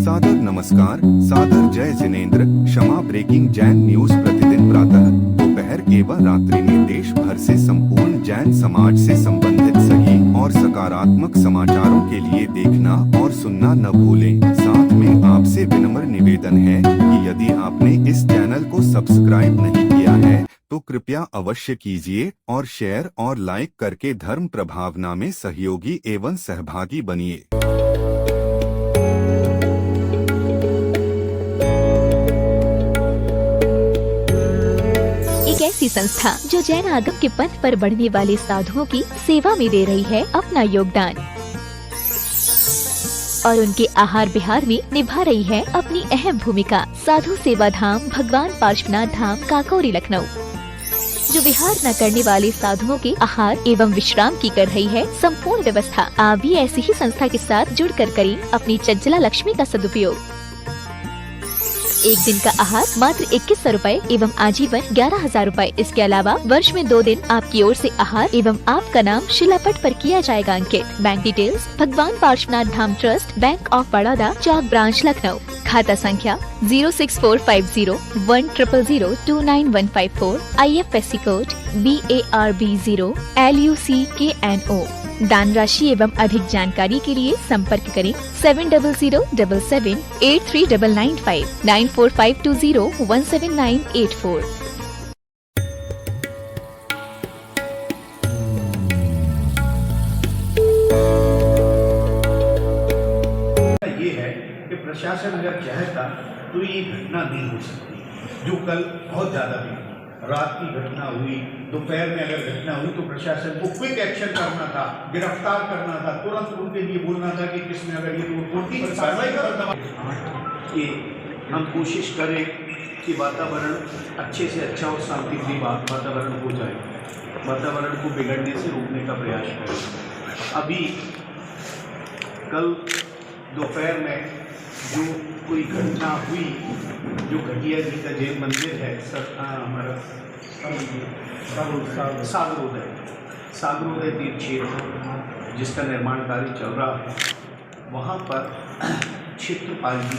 सादर नमस्कार, सादर जय जिनेंद्र। क्षमा ब्रेकिंग जैन न्यूज प्रतिदिन प्रातः, दोपहर एवं रात्रि में देश भर से संपूर्ण जैन समाज से संबंधित सही और सकारात्मक समाचारों के लिए देखना और सुनना न भूलें। साथ में आपसे विनम्र निवेदन है कि यदि आपने इस चैनल को सब्सक्राइब नहीं किया है तो कृपया अवश्य कीजिए और शेयर और लाइक करके धर्म प्रभावना में सहयोगी एवं सहभागी बनिए। एक ऐसी संस्था जो जैन आगम के पथ पर बढ़ने वाले साधुओं की सेवा में दे रही है अपना योगदान और उनके आहार विहार में निभा रही है अपनी अहम भूमिका। साधु सेवा धाम भगवान पार्श्वनाथ धाम काकोरी लखनऊ, जो विहार न करने वाले साधुओं के आहार एवं विश्राम की कर रही है संपूर्ण व्यवस्था। आप भी ऐसी ही संस्था के साथ जुड़कर करें अपनी चंचला लक्ष्मी का सदुपयोग। एक दिन का आहार मात्र 2100 रूपए एवं आजीवन 11,000 रूपए। इसके अलावा वर्ष में 2 दिन आपकी ओर से आहार एवं आपका नाम शिलापट पर किया जाएगा अंकित। Bank details Bhagwan Parshvanath Dham trust, bank of Baroda, Chowk branch Lucknow. खाता संख्या 064501000299154। IFSC code BARB0 LUCKNO। दान राशि एवं अधिक जानकारी के लिए संपर्क करें 7007783995 9452017984। ये है कि प्रशासन अगर चाहता तो ये घटना नहीं हो सकती, जो कल बहुत ज़्यादा हुई। रात की घटना हुई, दोपहर में अगर घटना हुई तो प्रशासन को क्विक एक्शन करना था, गिरफ्तार करना था, तुरंत उनके लिए बोलना था कि किसने अगर ये कोर्टी कार्रवाई करता। कि हम कोशिश करें कि वातावरण अच्छे से अच्छा और शांतिप्रिय वातावरण हो जाए, वातावरण को बिगड़ने से रोकने का प्रयास करें। अभी कल दोपहर में जो कोई घटना हुई, जो घटिया जी का जैन मंदिर है हमारा सागरोदय तीर्थ क्षेत्र, जिसका निर्माण कार्य चल रहा है, वहाँ पर क्षेत्रपाल जी,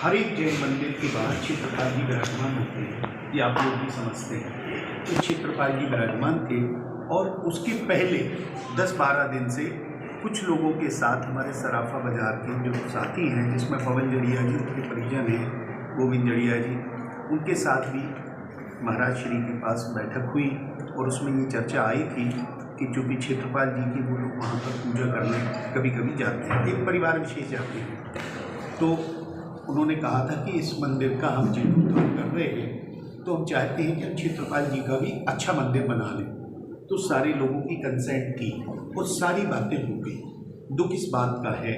हर एक जैन मंदिर के बाहर क्षेत्रपाल जी विराजमान होते हैं, ये आप लोग भी समझते हैं। तो क्षेत्रपाल जी विराजमान थे और उसके पहले 10-12 दिन से कुछ लोगों के साथ हमारे सराफा बाज़ार के जो साथी हैं, जिसमें पवन जड़िया जी उनके परिजन हैं, गोविंद जड़िया जी, उनके साथ भी महाराज श्री के पास बैठक हुई और उसमें ये चर्चा आई थी कि चूँकि क्षेत्रपाल जी की वो लोग वहाँ पर पूजा करने कभी कभी जाते हैं, एक परिवार विशेष जाते हैं, तो उन्होंने कहा था कि इस मंदिर का हम जीर्णोद्धार कर रहे हैं, तो हम चाहते हैं कि हम क्षेत्रपाल जी का भी अच्छा मंदिर बना लें। तो सारे लोगों की कंसेंट थी और सारी बातें हो गई। दुख इस बात का है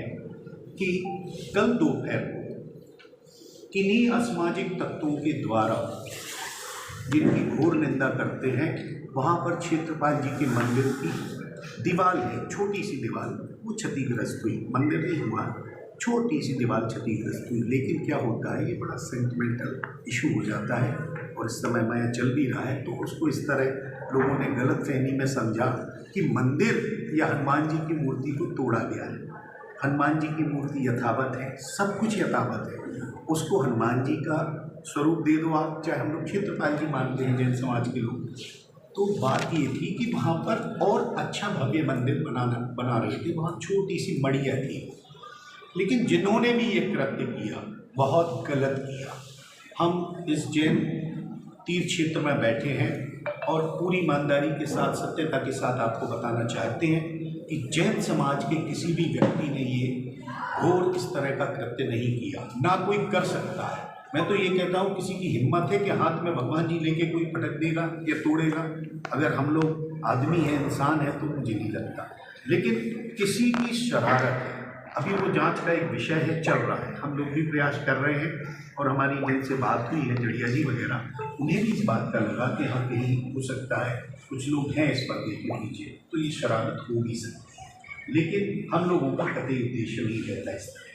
कि कल दोपहर किन्हीं असामाजिक तत्वों के द्वारा, जिनकी घोर निंदा करते हैं, वहाँ पर क्षेत्रपाल जी के मंदिर की दीवार है, छोटी सी दीवार, वो क्षतिग्रस्त हुई। मंदिर नहीं हुआ, छोटी सी दीवार क्षतिग्रस्त हुई। लेकिन क्या होता है, ये बड़ा सेंटिमेंटल इशू हो जाता है और इस समय माया चल भी रहा है, तो उसको इस तरह लोगों ने गलतफहमी में समझा कि मंदिर या हनुमान जी की मूर्ति को तोड़ा गया है। हनुमान जी की मूर्ति यथावत है, सब कुछ यथावत है, उसको हनुमान जी का स्वरूप दे दो आप, चाहे हम लोग क्षेत्रपाल जी मानते हैं जैन समाज के लोग। तो बात ये थी कि वहाँ पर और अच्छा भव्य मंदिर बना रहे थे, वहाँ छोटी सी मड़िया थी। लेकिन जिन्होंने भी ये कृत्य किया बहुत गलत किया। हम इस जैन तीर्थ क्षेत्र में बैठे हैं और पूरी ईमानदारी के साथ, सत्यता के साथ आपको बताना चाहते हैं कि जैन समाज के किसी भी व्यक्ति ने ये घोर इस तरह का कृत्य नहीं किया, ना कोई कर सकता है। मैं तो ये कहता हूँ, किसी की हिम्मत है कि हाथ में भगवान जी लेके कोई पटक देगा या तोड़ेगा? अगर हम लोग आदमी हैं, इंसान है, तो मुझे नहीं लगता। लेकिन किसी की शरारत है, अभी वो जांच का एक विषय है, चल रहा है, हम लोग भी प्रयास कर रहे हैं और हमारी जिनसे बात हुई है, जड़िया जी वगैरह, उन्हें भी इस बात का लगा कि हाँ कहीं हो सकता है, कुछ लोग हैं इस पर देख लीजिए, तो ये शरारत हो भी सकती है। लेकिन हम लोगों का कतई उद्देश्य नहीं रहता इस तरह।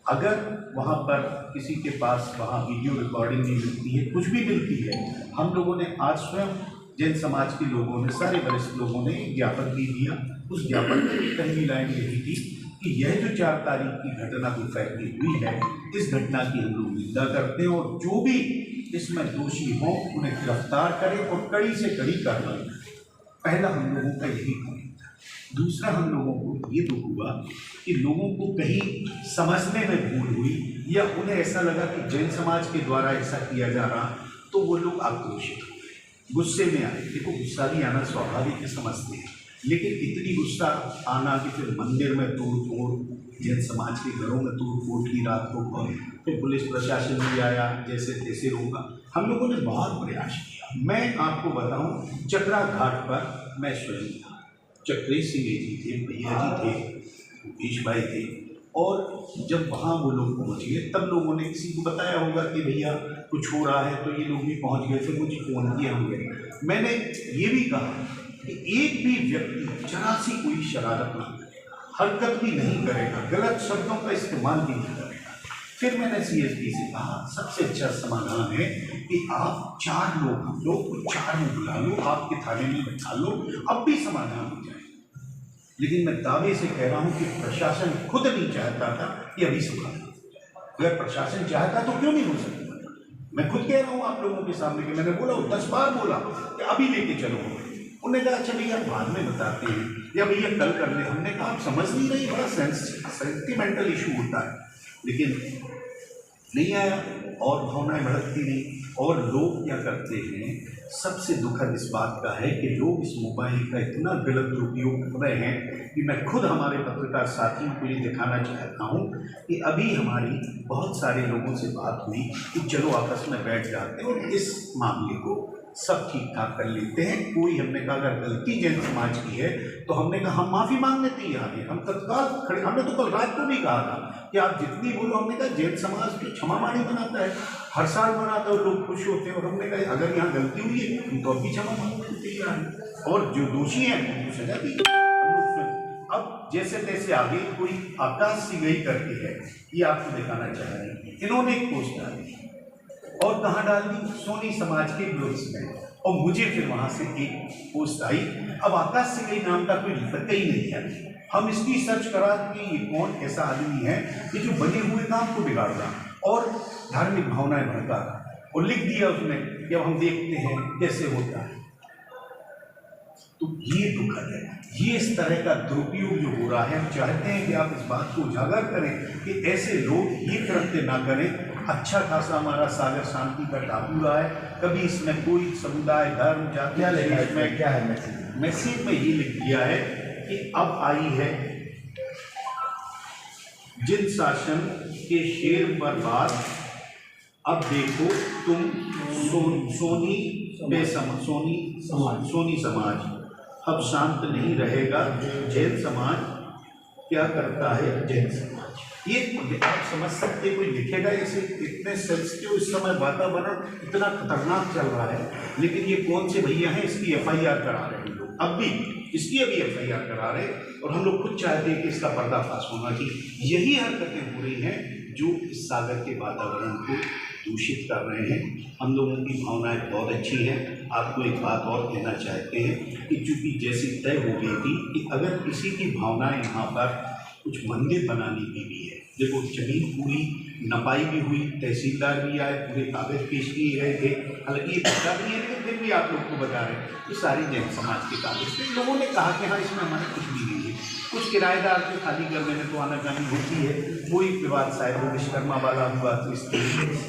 अगर वहाँ पर किसी के पास वहाँ वीडियो रिकॉर्डिंग नहीं मिलती है, कुछ भी मिलती है, हम लोगों ने आज स्वयं जैन समाज के लोगों ने, सारे वरिष्ठ लोगों ने एक ज्ञापन भी दिया। उस ज्ञापन में पहली लाइन यही थी कि यह जो 4 तारीख की घटना को फैली हुई है, इस घटना की हम लोग निंदा करते हैं और जो भी इसमें दोषी हों उन्हें गिरफ्तार करें और कड़ी से कड़ी कार्रवाई करें। पहला हम लोगों का यही पॉइंट था। दूसरा, हम लोगों को ये दुख हुआ कि लोगों को कहीं समझने में भूल हुई या उन्हें ऐसा लगा कि जैन समाज के द्वारा ऐसा किया जा रहा, तो वो लोग आक्रोशित हुए, गुस्से में आए। देखो, गुस्सा भी आना स्वाभाविक है, समझते हैं, लेकिन इतनी गुस्सा आना कि फिर मंदिर में तोड़ फोड़, जैन समाज के घरों में तोड़ फोड़ की रात को, और फिर पुलिस प्रशासन भी आया, जैसे तैसे रोका। हम लोगों ने बहुत प्रयास किया। मैं आपको बताऊं, चक्रा घाट पर मैं स्वयं था, चक्रेश सिंह जी थे, भैया जी थे, भूपेश भाई थे, और जब वहाँ वो लोग पहुँच गए तब लोगों ने किसी को बताया होगा कि भैया कुछ हो रहा है, तो ये लोग भी पहुँच गए थे, मुझे फ़ोन किया होंगे। मैंने ये भी कहा कि एक भी व्यक्ति जरा सी कोई शरारत ना करेगा, हरकत भी नहीं करेगा, गलत शब्दों का इस्तेमाल भी नहीं करेगा। फिर मैंने सीएसपी से कहा, सबसे अच्छा समाधान है कि आप 4 लोग, हम लोग को 4 में बुला लो, आपके थाने में बैठा लो, अब भी समाधान हो जाए। लेकिन मैं दावे से कह रहा हूँ कि प्रशासन खुद नहीं चाहता था कि अभी समाधान हो जाए। अगर प्रशासन चाहता तो क्यों नहीं हो सकता? मैं खुद कह रहा हूँ आप लोगों के सामने कि मैंने बोला, 10 बार बोला कि अभी लेके चलो। उन्होंने कहा अच्छा भैया बाद में बताते हैं, या भैया कल कर ले। हमने कहा आप समझ नहीं रही, बड़ा सेंटिमेंटल इशू होता है, लेकिन नहीं आया और भावनाएं भड़कती नहीं। और लोग क्या करते हैं, सबसे दुखद इस बात का है कि लोग इस मोबाइल का इतना गलत दुरुपयोग कर रहे हैं कि मैं खुद हमारे पत्रकार साथियों को ये दिखाना चाहता हूँ कि अभी हमारी बहुत सारे लोगों से बात हुई कि चलो आपस में बैठ जाते हैं और इस मामले को सब ठीक ठाक कर लेते हैं। कोई, हमने कहा अगर गलती जैन समाज की है तो हमने कहा हम माफ़ी मांगने तैयार हैं, हम तत्काल खड़े। हमने तो कल रात को भी कहा था कि आप जितनी बोलो, हमने कहा जैन समाज तो क्षमावाणी बनाता है, हर साल बनाता है और लोग खुश होते हैं, और हमने कहा अगर यहाँ गलती हुई है तो अभी क्षमा मांगने तैयार हैं, और जो दोषी हैं उनको सजा दी। अब जैसे तैसे आगे कोई आकाश सी गई करके है, ये आपको दिखाना चाह रहे हैं। इन्होंने एक पोस्ट डाली और कहाँ डाल दी, सोनी समाज के ग्रुप्स में, और मुझे फिर वहाँ से एक पोस्ट आई। अब आकाश से गई नाम का कोई लिखता ही नहीं है। हम इसकी सर्च करा कि ये कौन ऐसा आदमी है कि जो बने हुए काम को बिगाड़ रहा और धार्मिक भावनाएं भड़का रहा, और लिख दिया उसने कि अब हम देखते हैं कैसे होता है। तो ये दुखद है, ये इस तरह का दुरुपयोग जो हो रहा है। हम चाहते हैं कि आप इस बात को उजागर करें कि ऐसे लोग ये कृत्य ना करें। अच्छा खासा हमारा सागर शांति का टापू रहा है, कभी इसमें कोई समुदाय, धर्म, जाति, में क्या है मैसेज में ये लिख दिया है कि अब आई है जिन शासन के शेर पर बात, अब देखो तुम सोनी समाज अब शांत नहीं रहेगा। जैन समाज क्या करता है, जैन समाज, ये आप समझ सकते, कोई लिखेगा इसे। इतने सेंसिटिव इस समय वातावरण इतना खतरनाक चल रहा है, लेकिन ये कौन से भैया हैं, इसकी FIR करा रहे हैं लोग, अब भी इसकी अभी FIR करा रहे हैं, और हम लोग खुद चाहते हैं कि इसका पर्दाफाश होना चाहिए। यही हरकतें हो रही हैं जो इस सागर के वातावरण को दूषित कर रहे हैं। हम लोगों की भावनाएं बहुत अच्छी हैं। आपको एक बात और कहना चाहते हैं कि चूँकि जैसी तय हो गई थी कि अगर किसी की भावनाएं यहाँ पर कुछ मंदिर बनाने की भी है, देखो जमीन पूरी नपाई भी हुई, तहसीलदार भी आए, पूरे कागज पेश किए गए थे। हालांकि ये पता नहीं है, लेकिन फिर भी आप लोग को बता रहे हैं कि सारी जैन समाज के कागज थे। लोगों ने कहा कि हाँ इसमें हमारे कुछ भी नहीं है। कुछ किराएदार को खाली करने में तो आनाकानी होती है, वो एक विवाद शायद वो विश्वकर्मा वाला हुआ, तो इसकी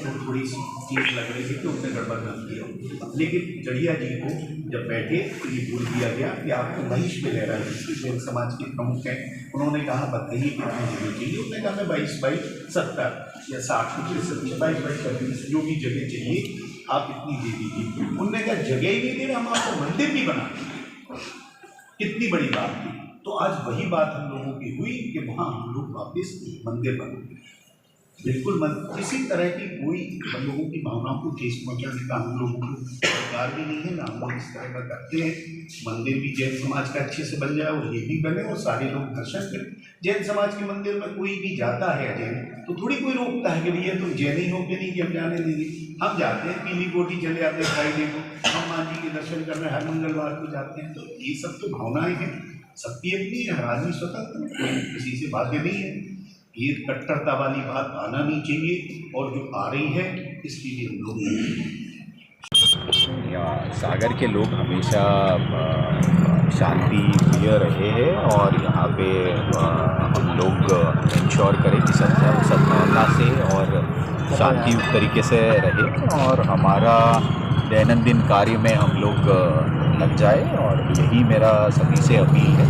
तो थोड़ी सी चीज़ लग रही थी कि उसने गड़बड़ न किया। लेकिन जड़िया जी को जब बैठे तो ये बोल दिया गया कि आपको महेश में लहरा जी जैन समाज के प्रमुख हैं, उन्होंने कहा बताइए कितनी जगह चाहिए। उसने कहा मैं 22/70 या 60 22/24 जो भी जगह चाहिए आप इतनी दे दीजिए। उन्होंने कहा जगह ही नहीं दे रहे, हम आपको मंदिर भी बना देंगे। कितनी बड़ी बात थी। तो आज वही बात हम लोगों की हुई कि वहाँ हम लोग वापस मंदिर बनाएंगे। बिल्कुल किसी तरह की कोई हम लोगों की भावनाओं को ठेस पहुँचाने का हम लोगों को सरकार भी नहीं है ना, हम लोग इस तरह का करते हैं। मंदिर भी जैन समाज का अच्छे से बन जाए और ये भी बने और सारे लोग दर्शन करें। जैन समाज के मंदिर में कोई भी जाता है जैन, तो थोड़ी कोई रोकता है कि भैया तुम जैन ही हो के नहीं कि हम जाने देंगे। हम जाते हैं, पीली कोठी चले आते हैं फ्राइडे को, हम माँ जी के दर्शन करने हर मंगलवार को जाते हैं। तो ये सब तो भावनाएं हैं। सबकी अपनी है, आदमी स्वतंत्र, कोई किसी से बाध्य नहीं है। ये कट्टरता वाली बात आना नहीं चाहिए, और जो आ रही है इसके लिए हम लोग सागर के लोग हमेशा शांति प्रिय रहे हैं और यहाँ पे हम लोग इंश्योर करें कि सद्भावना से और शांति युक्त तरीके से रहे और हमारा दैनंदिन कार्य में हम लोग लग जाए। और यही मेरा सभी से अपील है,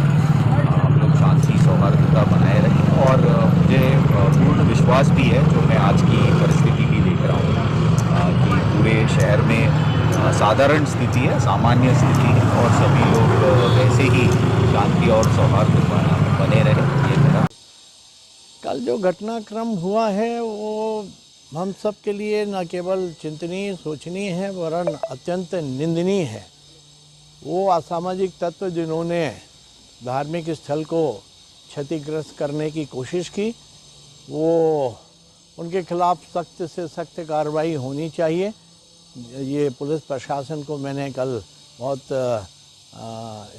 हम लोग शांति सौहार्दता बनाए रखें। और मुझे पूर्ण विश्वास भी है, जो मैं आज की परिस्थिति भी देख रहा हूँ कि पूरे शहर में साधारण स्थिति है, सामान्य स्थिति है और सभी लोग वैसे ही शांति और सौहार्द बने रहे। ये मेरा कल जो घटनाक्रम हुआ है वो हम सब के लिए न केवल चिंतनीय सोचनीय है वरन अत्यंत निंदनीय है। वो असामाजिक तत्व जिन्होंने धार्मिक स्थल को क्षतिग्रस्त करने की कोशिश की, वो उनके खिलाफ सख्त से सख्त कार्रवाई होनी चाहिए। ये पुलिस प्रशासन को मैंने कल बहुत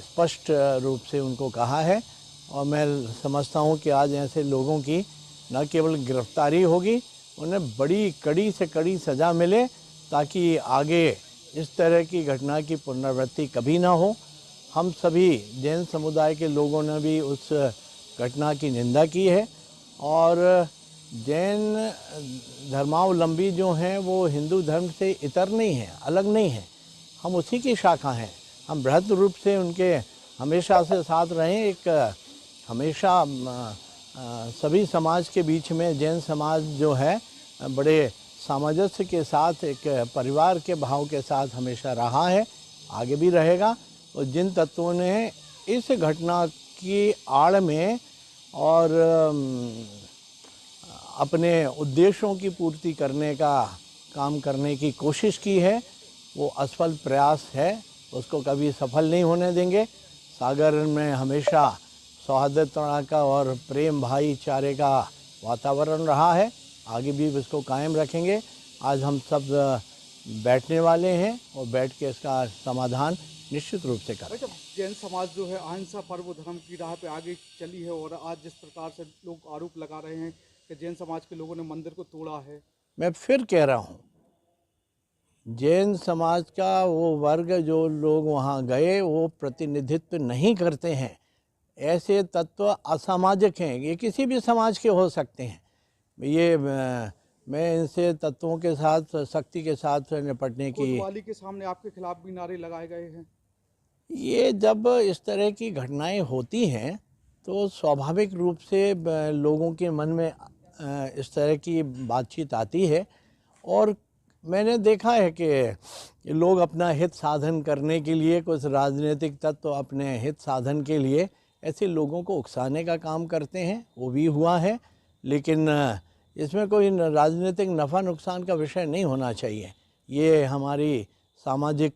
स्पष्ट रूप से उनको कहा है और मैं समझता हूँ कि आज ऐसे लोगों की न केवल गिरफ्तारी होगी, उन्हें बड़ी कड़ी से कड़ी सज़ा मिले ताकि आगे इस तरह की घटना की पुनरावृत्ति कभी ना हो। हम सभी जैन समुदाय के लोगों ने भी उस घटना की निंदा की है और जैन धर्मावलंबी जो हैं वो हिंदू धर्म से इतर नहीं हैं, अलग नहीं हैं, हम उसी की शाखा हैं। हम बृहद रूप से उनके हमेशा से साथ रहे। एक हमेशा सभी समाज के बीच में जैन समाज जो है बड़े सामंजस्य के साथ एक परिवार के भाव के साथ हमेशा रहा है, आगे भी रहेगा। और जिन तत्वों ने इस घटना की आड़ में और अपने उद्देश्यों की पूर्ति करने का काम करने की कोशिश की है, वो असफल प्रयास है, उसको कभी सफल नहीं होने देंगे। सागर में हमेशा सौहार्दता का और प्रेम भाईचारे का वातावरण रहा है, आगे भी इसको कायम रखेंगे। आज हम सब बैठने वाले हैं और बैठ के इसका समाधान निश्चित रूप से करें। जैन समाज जो है अहिंसा पर्व धर्म की राह पे आगे चली है और आज जिस प्रकार से लोग आरोप लगा रहे हैं कि जैन समाज के लोगों ने मंदिर को तोड़ा है, मैं फिर कह रहा हूँ, जैन समाज का वो वर्ग जो लोग वहाँ गए वो प्रतिनिधित्व नहीं करते हैं। ऐसे तत्व असामाजिक हैं, ये किसी भी समाज के हो सकते हैं। ये मैं इनसे तत्वों के साथ सख्ती के साथ निपटने की। कोतवाली के सामने आपके खिलाफ भी नारे लगाए गए हैं। ये जब इस तरह की घटनाएं होती हैं तो स्वाभाविक रूप से लोगों के मन में इस तरह की बातचीत आती है और मैंने देखा है कि लोग अपना हित साधन करने के लिए, कुछ राजनीतिक तत्व अपने हित साधन के लिए ऐसे लोगों को उकसाने का काम करते हैं, वो भी हुआ है। लेकिन इसमें कोई राजनीतिक नफ़ा नुकसान का विषय नहीं होना चाहिए। ये हमारी सामाजिक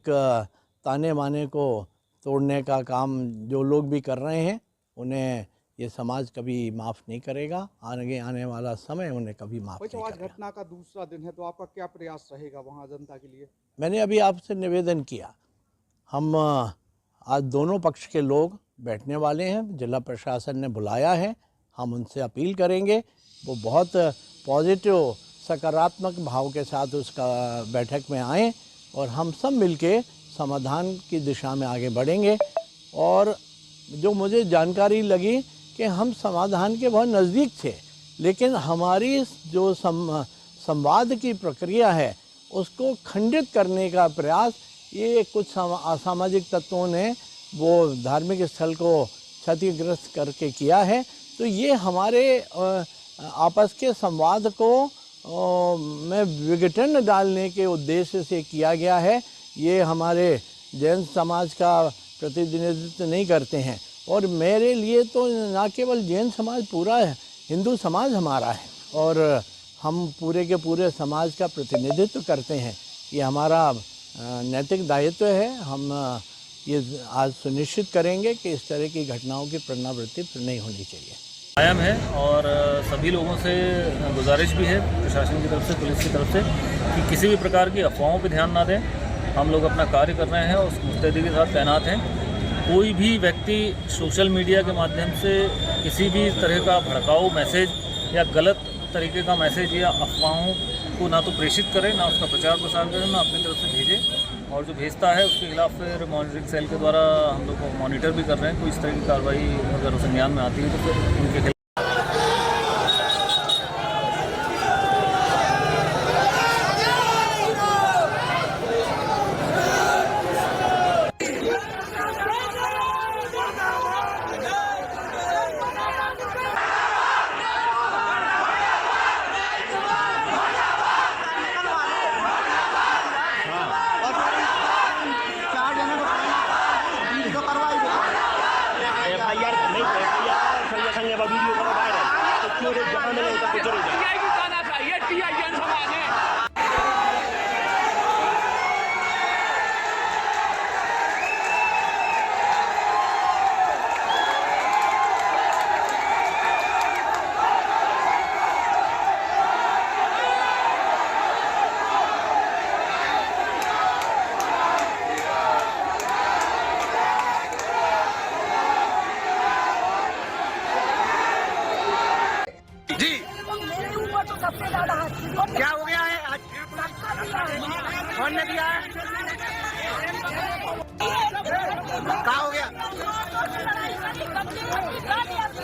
ताने माने को तोड़ने का काम जो लोग भी कर रहे हैं, उन्हें ये समाज कभी माफ़ नहीं करेगा। आगे आने वाला समय उन्हें कभी माफ़ नहीं आज करेगा। घटना का दूसरा दिन है तो आपका क्या प्रयास रहेगा वहाँ जनता के लिए? मैंने अभी आपसे निवेदन किया, हम आज दोनों पक्ष के लोग बैठने वाले हैं, जिला प्रशासन ने बुलाया है, हम उनसे अपील करेंगे वो बहुत पॉजिटिव सकारात्मक भाव के साथ उसका बैठक में आएँ और हम सब मिलके समाधान की दिशा में आगे बढ़ेंगे। और जो मुझे जानकारी लगी कि हम समाधान के बहुत नज़दीक थे, लेकिन हमारी जो संवाद की प्रक्रिया है उसको खंडित करने का प्रयास ये कुछ असामाजिक तत्वों ने वो धार्मिक स्थल को क्षतिग्रस्त करके किया है। तो ये हमारे आपस के संवाद को में विघटन डालने के उद्देश्य से किया गया है। ये हमारे जैन समाज का प्रतिनिधित्व नहीं करते हैं और मेरे लिए तो ना केवल जैन समाज, पूरा हिंदू समाज हमारा है और हम पूरे के पूरे समाज का प्रतिनिधित्व करते हैं। ये हमारा नैतिक दायित्व है। हम ये आज सुनिश्चित करेंगे कि इस तरह की घटनाओं की पुनरावृत्ति फिर नहीं होनी चाहिए। कायम है और सभी लोगों से गुजारिश भी है प्रशासन की तरफ से, पुलिस की तरफ से, कि किसी भी प्रकार की अफवाहों पर ध्यान ना दें। हम लोग अपना कार्य कर रहे हैं और उस मुस्तैदी के साथ तैनात हैं कोई भी व्यक्ति सोशल मीडिया के माध्यम से किसी भी तरह का भड़काऊ मैसेज या गलत तरीके का मैसेज या अफवाहों को ना तो प्रेषित करे, ना उसका प्रचार प्रसार करे, ना अपनी तरफ से भेजे, और जो भेजता है उसके खिलाफ फिर मॉनिटरिंग सेल के द्वारा हम लोग मॉनिटर भी कर रहे हैं। कोई इस तरह की कार्रवाई अगर संज्ञान में आती है तो फिर उनके खिलाफ क्या हो गया है आज? कौन ने दिया है? क्या हो गया?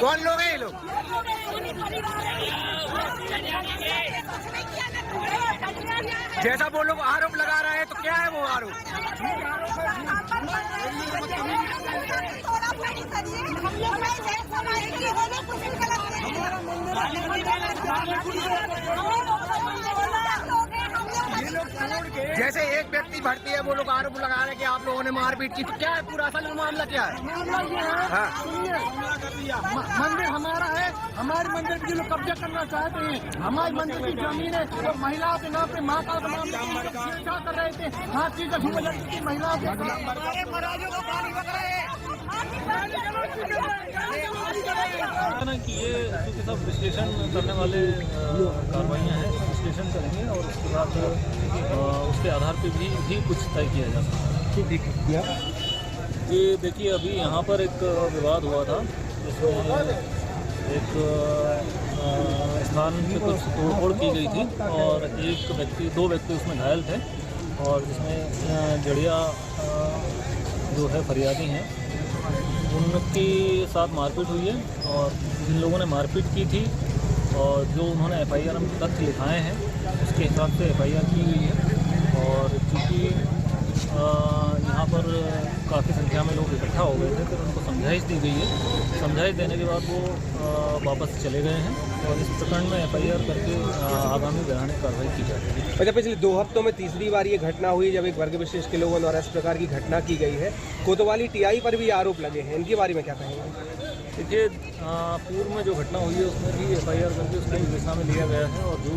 कौन लोग हैं ये लोग? जैसा वो लोग आरोप लगा रहे हैं तो क्या है वो आरोप? जैसे एक व्यक्ति भर्ती है, वो लोग आरोप लगा रहे हैं कि आप लोगों ने मारपीट की, तो क्या है पूरा असल मामला क्या है? मंदिर हमारा है, हमारे मंदिर पे जो लोग कब्जा करना चाहते हैं, हमारे मंदिर की जमीन है, तो महिलाओं के नाम पे माँ का क्या कर रहे थे, हाथ चीज की महिलाओं के कि ये चूँकि सब विश्लेषण करने वाले कार्रवाइयाँ हैं, विश्लेषण करेंगे और उसके बाद उसके आधार पे भी कुछ तय किया जा सकता है। ठीक है। ये देखिए, अभी यहाँ पर एक विवाद हुआ था जिसमें एक स्थान पे कुछ तोड़फोड़ की गई थी और दो व्यक्ति उसमें घायल थे, और जिसमें जड़िया जो है फरियादी हैं, उनके साथ मारपीट हुई है। और जिन लोगों ने मारपीट की थी और जो उन्होंने एफआईआर में तथ्य लिखाए हैं उसके हिसाब से एफआईआर की गई है। और चूँकि यहाँ पर काफ़ी संख्या में लोग इकट्ठा हो गए थे, फिर उनको समझाइश दी गई है। समझाइश देने के बाद वो वापस चले गए हैं और इस प्रकरण में एफआईआर करके आगामी वैधानिक कार्रवाई की जाएगी। अच्छा, पिछले 2 हफ्तों में तीसरी बार ये घटना हुई जब एक वर्ग विशेष के लोगों द्वारा इस प्रकार की घटना की गई है। कोतवाली टीआई पर भी आरोप लगे हैं, इनके बारे में क्या कहेंगे? देखिए, पूर्व में जो घटना हुई है उसमें भी एफआईआर करके उसको विवेचना में लिया गया है, और जो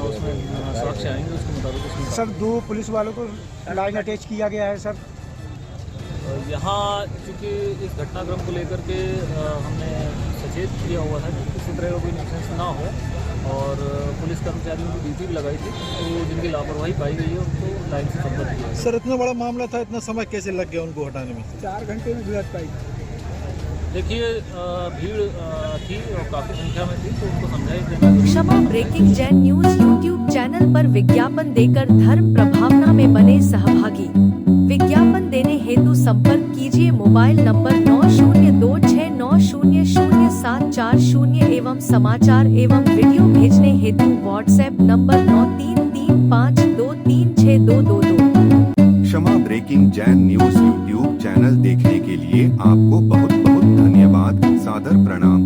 उसमें साक्ष्य आएंगे उसके मुताबिक सर 2 पुलिस वालों को लाइन अटैच किया गया है सर। यहाँ चूँकि इस घटनाक्रम को लेकर के हमने सचेत किया हुआ था कि किसी तरह का कोई नुकसान ना हो, और पुलिस कर्मचारियों की ड्यूटी भी लगाई थी, तो जिनकी लापरवाही पाई गई है उनको लाइन से संबद्ध किया। सर, इतना बड़ा मामला था, इतना समय कैसे लग गया उनको हटाने में? 4 घंटे में भीड़ पाई। देखिए, भीड़ थी और काफ़ी संख्या में थी, तो उनको समझाइश देना। Kshama breaking Jain news YouTube channel पर विज्ञापन देकर धर्म प्रभावना में बने सहभागी। विज्ञापन देने हेतु संपर्क कीजिए मोबाइल नंबर 9026900740 एवं समाचार एवं वीडियो भेजने हेतु WhatsApp number 9335236222। Kshama breaking Jain news YouTube channel देखने के लिए आपको बहुत बहुत धन्यवाद। सादर प्रणाम।